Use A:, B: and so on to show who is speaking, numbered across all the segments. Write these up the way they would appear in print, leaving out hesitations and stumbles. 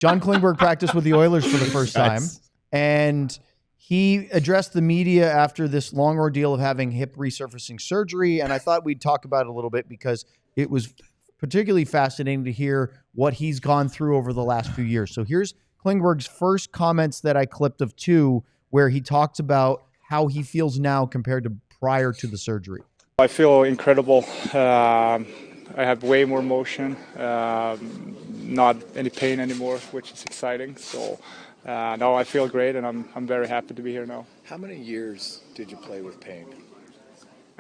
A: John Klingberg practiced with the Oilers for the first time, and he addressed the media after this long ordeal of having hip resurfacing surgery, and I thought we'd talk about it a little bit because it was particularly fascinating to hear what he's gone through over the last few years. So here's Klingberg's first comments that I clipped of two, where he talks about how he feels now compared to prior to the surgery.
B: I feel incredible. I have way more motion, not any pain anymore, which is exciting. So no, I feel great, and I'm very happy to be here now.
C: How many years did you play with pain?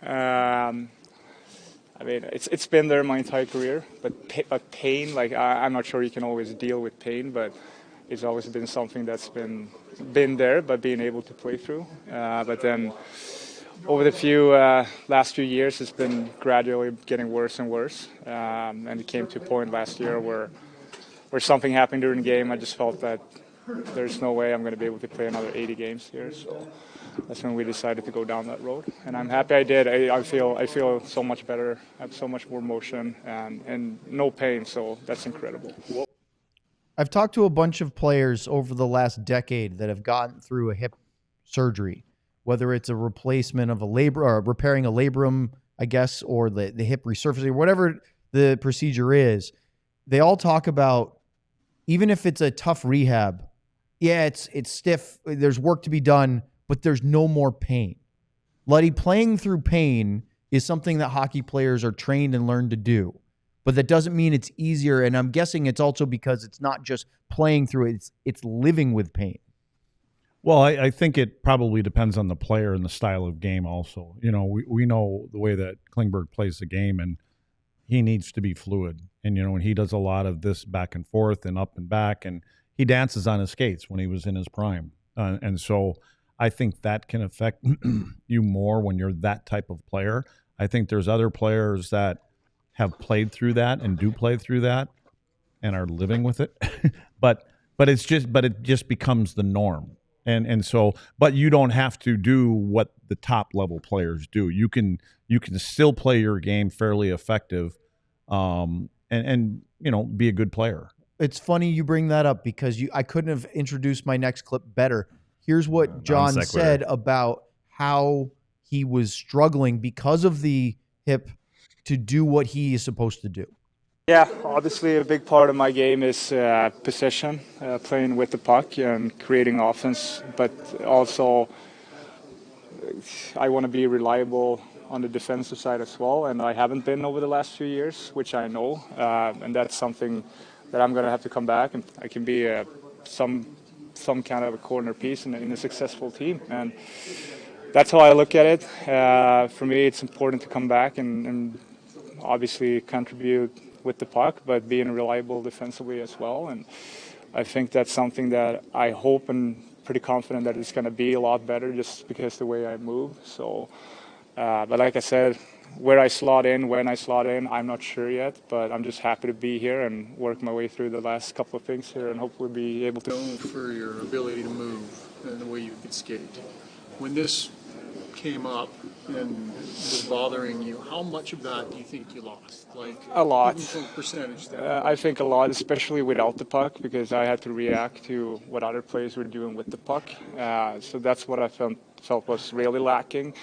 B: I mean, it's been there my entire career, but pain, like I'm not sure you can always deal with pain, but it's always been something that's been there, but being able to play through. But then over the last few years, it's been gradually getting worse and worse. And it came to a point last year where something happened during the game. I just felt that there's no way I'm going to be able to play another 80 games here. So that's when we decided to go down that road. And I'm happy I did. I feel so much better. I have so much more motion and no pain. So that's incredible.
A: I've talked to a bunch of players over the last decade that have gotten through a hip surgery, whether it's a replacement of a labrum or repairing a labrum, I guess, or the hip resurfacing, whatever the procedure is. They all talk about, even if it's a tough rehab, yeah, it's stiff, there's work to be done, but there's no more pain. Luddy, playing through pain is something that hockey players are trained and learn to do. But that doesn't mean it's easier, and I'm guessing it's also because it's not just playing through it, it's living with pain.
D: Well, I think it probably depends on the player and the style of game also. You know, we know the way that Klingberg plays the game, and he needs to be fluid. And, you know, and he does a lot of this back and forth and up and back, and he dances on his skates when he was in his prime. And so I think that can affect you more when you're that type of player. I think there's other players that have played through that and do play through that and are living with it. but it just becomes the norm. And so, but you don't have to do what the top level players do. You can still play your game fairly effective, and you know, be a good player.
A: It's funny you bring that up because I couldn't have introduced my next clip better. Here's what John said about how he was struggling because of the hip to do what he is supposed to do.
B: Yeah, obviously a big part of my game is possession, playing with the puck and creating offense, but also I want to be reliable on the defensive side as well, and I haven't been over the last few years, which I know, and that's something that I'm going to have to come back, and I can be some kind of a corner piece in a successful team, and that's how I look at it. For me, it's important to come back and obviously contribute with the puck, but being reliable defensively as well. And I think that's something that I hope and pretty confident that it's going to be a lot better just because the way I move. So, but like I said, where I slot in, when I slot in, I'm not sure yet, but I'm just happy to be here and work my way through the last couple of things here and hopefully be able to.
E: Known for your ability to move and the way you could skate. When this came up and was bothering you, how much of that do you think you lost? Like
B: a lot.
E: Even from percentage.
B: I think a lot, especially without the puck, because I had to react to what other players were doing with the puck. So that's what I felt was really lacking.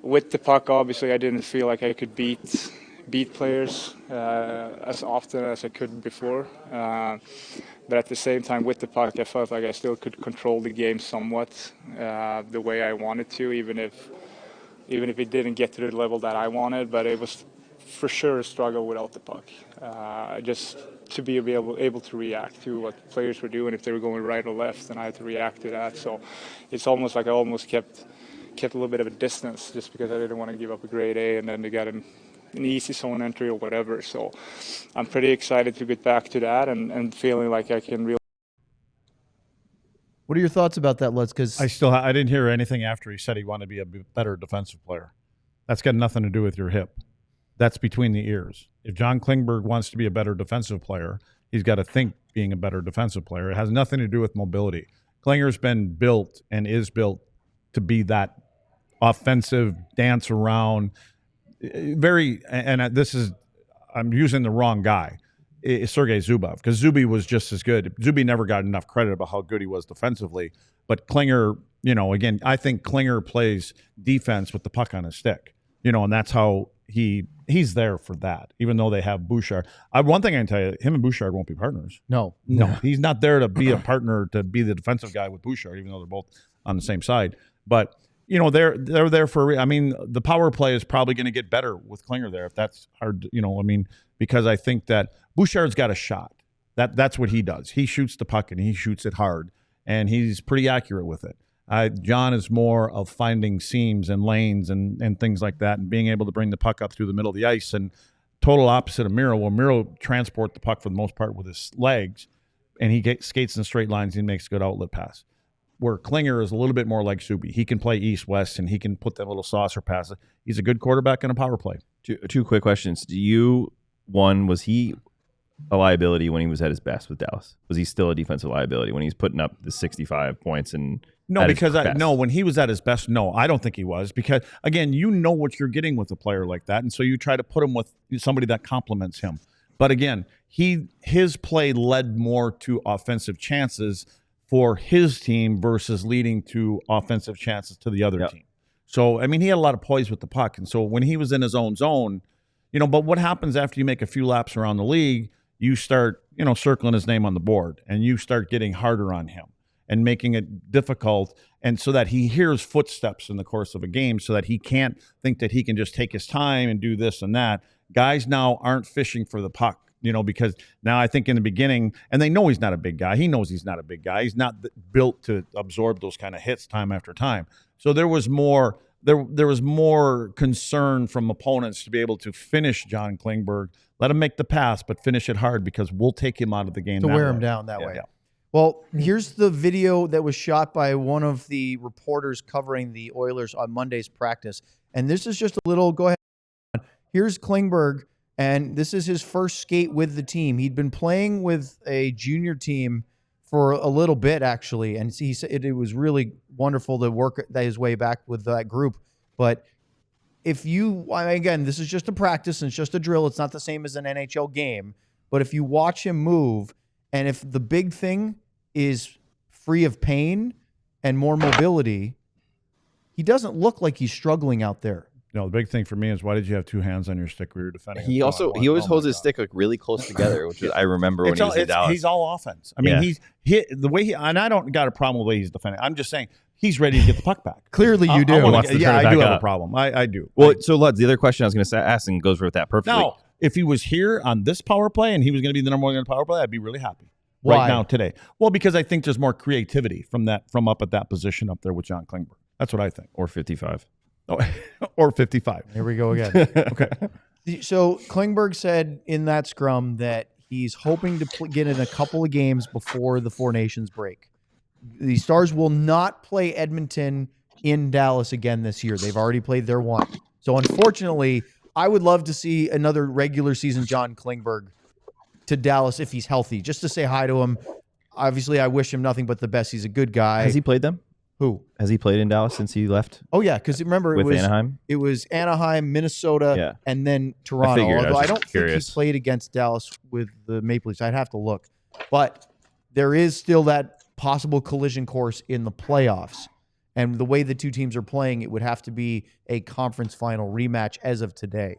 B: With the puck, obviously, I didn't feel like I could beat players as often as I could before. But at the same time, with the puck, I felt like I still could control the game somewhat the way I wanted to, even if it didn't get to the level that I wanted. But it was for sure a struggle without the puck. Just to be able to react to what players were doing, if they were going right or left, and I had to react to that. So it's almost like I almost kept a little bit of a distance just because I didn't want to give up a grade A and then they got an easy zone entry or whatever. So I'm pretty excited to get back to that and feeling like I can really.
A: What are your thoughts about that, Lutz? Because
D: I didn't hear anything after he said he wanted to be a better defensive player. That's got nothing to do with your hip. That's between the ears. If John Klingberg wants to be a better defensive player, he's got to think being a better defensive player. It has nothing to do with mobility. Klinger's been built and is built to be that offensive, dance around, I'm using the wrong guy. Sergei Zubov, because Zuby was just as good. Zuby never got enough credit about how good he was defensively. But Klinger, again, I think Klinger plays defense with the puck on his stick, and that's how he's there for that, even though they have Bouchard. One thing I can tell you, him and Bouchard won't be partners.
A: No.
D: He's not there to be a partner, to be the defensive guy with Bouchard, even though they're both on the same side. But they're there for. I mean, the power play is probably going to get better with Klinger there, if that's hard. Because I think that Bouchard's got a shot. That's what he does. He shoots the puck and he shoots it hard, and he's pretty accurate with it. John is more of finding seams and lanes and things like that, and being able to bring the puck up through the middle of the ice. And total opposite of Miro. Well, Miro transport the puck for the most part with his legs, and he skates in straight lines and makes a good outlet pass. Where Klinger is a little bit more like Subi. He can play east-west, and he can put that little saucer pass. He's a good quarterback in a power play.
F: Two quick questions. Was he a liability when he was at his best with Dallas? Was he still a defensive liability when he's putting up the 65 points?
D: When he was at his best, no, I don't think he was. Because, again, what you're getting with a player like that, and so you try to put him with somebody that complements him. But, again, his play led more to offensive chances for his team versus leading to offensive chances to the other team. So, I mean, he had a lot of poise with the puck. And so when he was in his own zone, but what happens after you make a few laps around the league, you start, circling his name on the board, and you start getting harder on him and making it difficult. And so that he hears footsteps in the course of a game, so that he can't think that he can just take his time and do this and that. Guys now aren't fishing for the puck. Because now I think in the beginning, and they know he's not a big guy. He knows he's not a big guy. He's not built to absorb those kind of hits time after time. So there was more concern from opponents to be able to finish John Klingberg, let him make the pass, but finish it hard, because we'll take him out of the game.
A: To wear him down that way. Yeah. Well, here's the video that was shot by one of the reporters covering the Oilers on Monday's practice. And this is just a little, go ahead. Here's Klingberg. And this is his first skate with the team. He'd been playing with a junior team for a little bit, actually. And he said it was really wonderful to work his way back with that group. But again, this is just a practice and it's just a drill. It's not the same as an NHL game. But if you watch him move, and if the big thing is free of pain and more mobility, he doesn't look like he's struggling out there.
D: The big thing for me is, why did you have two hands on your stick when you were defending?
F: He always holds his stick really close together, which is, I remember when he was in Dallas.
D: He's all offense. I mean, and I don't got a problem with the way he's defending. I'm just saying he's ready to get the puck back.
A: Clearly you do.
D: I do have a problem. I do.
F: Well, so Luds, the other question I was going to ask, and goes with that perfectly.
D: Now, if he was here on this power play and he was going to be the number one in the power play, I'd be really happy.
A: Why?
D: Right now, today. Well, because I think there's more creativity from up at that position up there with John Klingberg. That's what I think.
F: Or 55.
D: Oh, or 55.
A: Here we go again.
D: Okay.
A: So Klingberg said in that scrum that he's hoping to get in a couple of games before the Four Nations break. The Stars will not play Edmonton in Dallas again this year. They've already played their one. So unfortunately, I would love to see another regular season John Klingberg to Dallas if he's healthy, just to say hi to him. Obviously, I wish him nothing but the best. He's a good guy.
F: Has he played them?
A: Who?
F: Has he played in Dallas since he left?
A: Oh, yeah, because remember
F: Anaheim?
A: It was Anaheim, Minnesota, and then Toronto. Although I don't think he played against Dallas with the Maple Leafs. I'd have to look. But there is still that possible collision course in the playoffs. And the way the two teams are playing, it would have to be a conference final rematch as of today.